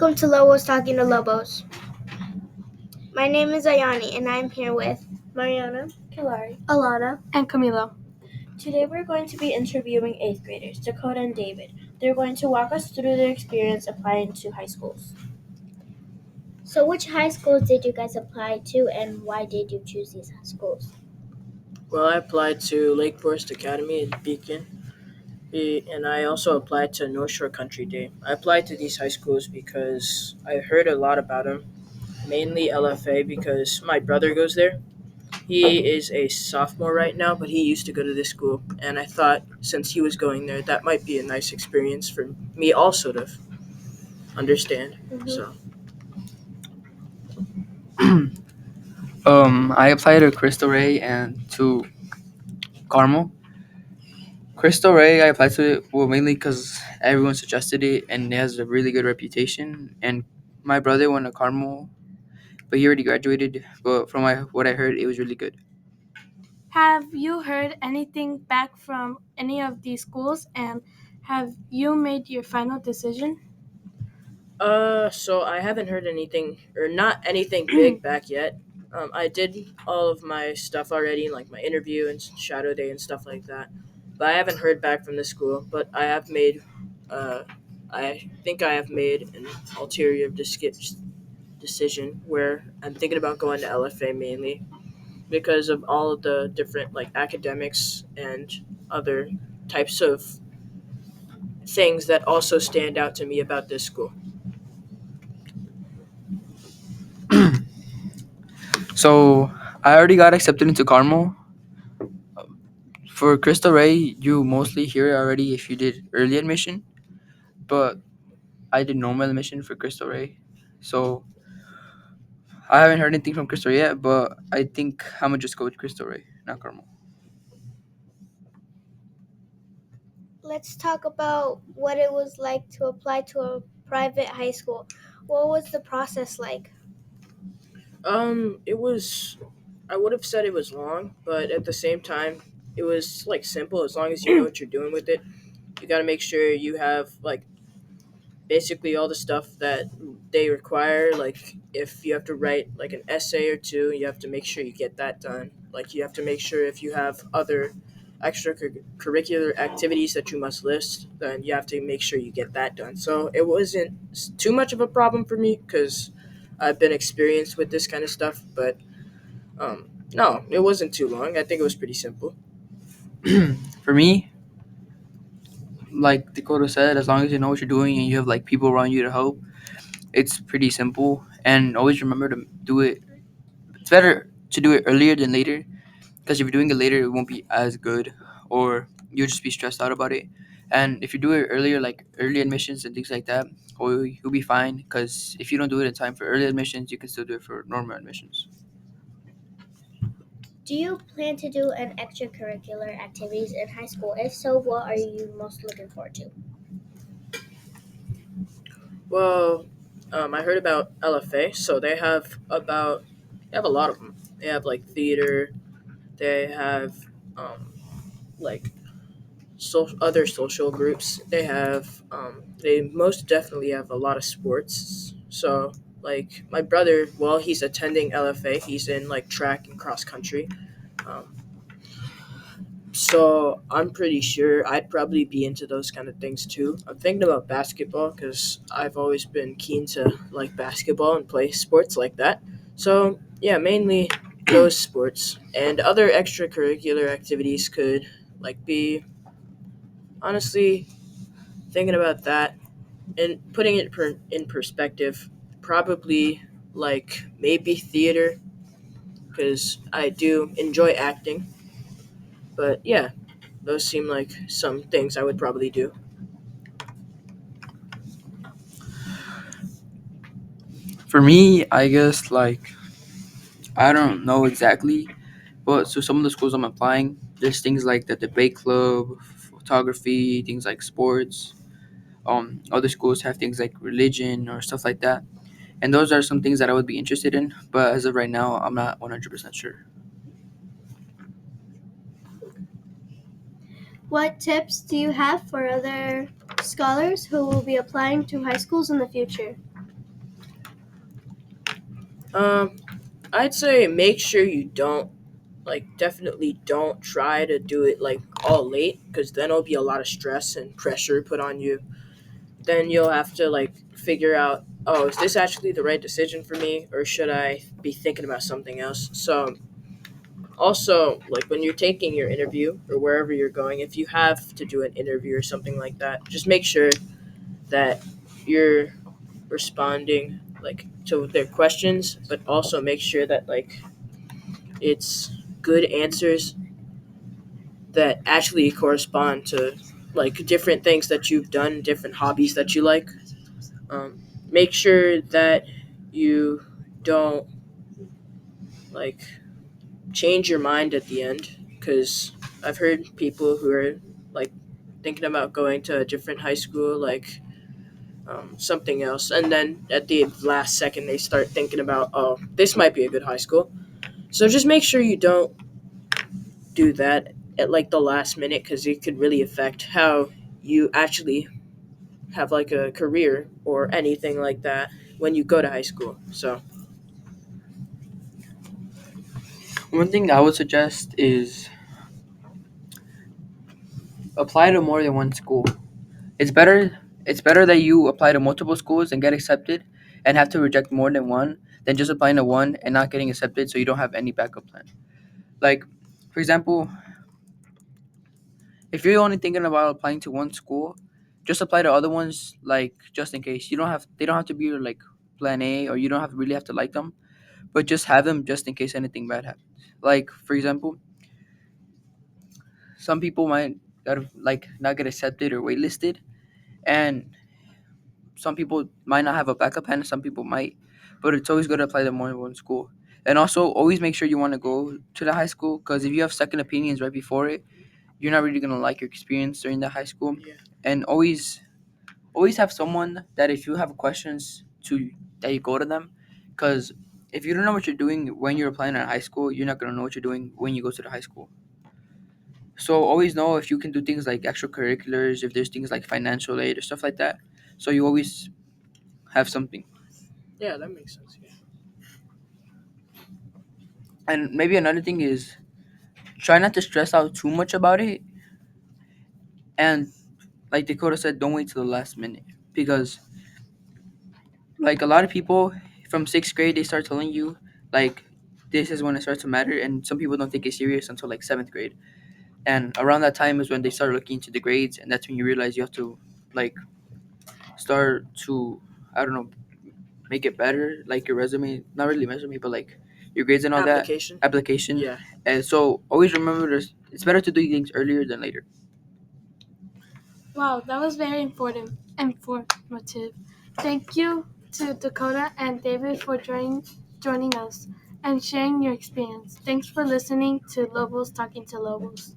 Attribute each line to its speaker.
Speaker 1: Welcome to Lobos Talking to Lobos. My name is Ayani and I'm here with Mariana,
Speaker 2: Kilari,
Speaker 1: Alana,
Speaker 2: and Camilo.
Speaker 1: Today we're going to be interviewing 8th graders, Dakota and David. They're going to walk us through their experience applying to high schools. So which high schools did you guys apply to and why did you choose these high schools?
Speaker 3: Well, I applied to Lake Forest Academy in Beacon, and I also applied to North Shore Country Day. I applied to these high schools because I heard a lot about them, mainly LFA because my brother goes there. He is a sophomore right now, but he used to go to this school, and I thought since he was going there, that might be a nice experience for me also to understand. So,
Speaker 4: I applied to Crystal Ray and to Carmel. Crystal Ray, I applied to it mainly because everyone suggested it and it has a really good reputation. And my brother went to Carmel, but he already graduated. But from what I heard, it was really good.
Speaker 2: Have you heard anything back from any of these schools, and have you made your final decision?
Speaker 3: so I haven't heard anything or not anything big back yet. I did all of my stuff already, like my interview and shadow day and stuff like that. But I haven't heard back from the school. But uh, I think I have made an ulterior decision where I'm thinking about going to LFA mainly because of all of the different like academics and other types of things that also stand out to me about this school.
Speaker 4: So I already got accepted into Carmel. For Crystal Ray, you mostly hear it already if you did early admission, but I did normal admission for Crystal Ray. So I haven't heard anything from Crystal yet, but I think I'm gonna just go with Crystal Ray, not Carmel.
Speaker 1: Let's talk about what it was like to apply to a private high school. What was the process like?
Speaker 3: It was. I would have said it was long, but at the same time, it was like simple as long as you know what you're doing with it. You got to make sure you have like basically all the stuff that they require. Like if you have to write like an essay or two, you have to make sure you get that done. Like you have to make sure if you have other extracurricular activities that you must list, then you have to make sure you get that done. So it wasn't too much of a problem for me because I've been experienced with this kind of stuff. But no, it wasn't too long. I think it was pretty simple.
Speaker 4: For me, like Dakota said, as long as you know what you're doing and you have like people around you to help, it's pretty simple. And always remember to do it. It's better to do it earlier than later because if you're doing it later, it won't be as good, or you'll just be stressed out about it. And if you do it earlier, like early admissions and things like that, or you'll be fine. Because if you don't do it in time for early admissions, you can still do it for normal admissions.
Speaker 1: Do you plan to do an extracurricular activities in high school? If so, what are you most looking forward to?
Speaker 3: Well, I heard about LFA, so they have a lot of them. They have like theater, they have um, like other social groups. They most definitely have a lot of sports. So like my brother, well, he's attending LFA. He's in like track and cross country. Um, so I'm pretty sure I'd probably be into those kind of things too. I'm thinking about basketball because I've always been keen to like basketball and play sports like that. So yeah, mainly those sports and other extracurricular activities could like be honestly thinking about that and putting it in perspective. Probably like maybe theater because I do enjoy acting. But yeah, those seem like some things I would probably do.
Speaker 4: For me, I guess like I don't know exactly, but so some of the schools I'm applying, there's things like the debate club, photography, things like sports. Other schools have things like religion or stuff like that, and those are some things that I would be interested in. But as of right now, I'm not 100% sure.
Speaker 1: What tips do you have for other scholars who will be applying to high schools in the future?
Speaker 3: Um, I'd say make sure you don't definitely don't try to do it like all late because then it'll be a lot of stress and pressure put on you. Then you'll have to like figure out, oh, is this actually the right decision for me or should I be thinking about something else? So also, like when you're taking your interview or wherever you're going, if you have to do an interview or something like that, just make sure that you're responding like to their questions, but also make sure that like it's good answers that actually correspond to like different things that you've done, different hobbies that you like. Make sure that you don't like change your mind at the end because I've heard people who are like thinking about going to a different high school, like something else, and then at the last second they start thinking about, oh, this might be a good high school. So just make sure you don't do that at like the last minute because it could really affect how you actually have like a career or anything like that when you go to high school. So
Speaker 4: One thing I would suggest is apply to more than one school. It's better it's better that you apply to multiple schools and get accepted and have to reject more than one than just applying to one and not getting accepted so you don't have any backup plan. Like for example, if you're only thinking about applying to one school, just apply to other ones like just in case. You don't have they don't have to be your like plan A or you don't have really have to like them, but just have them just in case anything bad happens. Like for example, some people might like not get accepted or waitlisted and some people might not have a backup plan, some people might, but it's always good to apply to more than one school. And also, always make sure you want to go to the high school because if you have second opinions right before it, you're not really gonna like your experience during the high school.
Speaker 3: yeah,
Speaker 4: And always have someone that if you have questions to that you go to them, because if you don't know what you're doing when you're applying at high school, you're not gonna know what you're doing when you go to the high school. So always know if you can do things like extracurriculars, if there's things like financial aid or stuff like that. So you always have something.
Speaker 3: yeah, that makes sense. Yeah.
Speaker 4: And maybe another thing is try not to stress out too much about it. And like Dakota said, don't wait till the last minute because like a lot of people from sixth grade they start telling you like this is when it starts to matter, and some people don't take it serious until like seventh grade. And around that time is when they start looking into the grades, and that's when you realize you have to like start to I don't know make it better, like your resume, not really resume, but like your grades and all that
Speaker 3: Application.
Speaker 4: application.
Speaker 3: Yeah.
Speaker 4: And so always remember this: it's better to do things earlier than later.
Speaker 2: Wow, that was very informative. Thank you to Dakota and David for joining us and sharing your experience. Thanks for listening to Lobos Talking to Lobos.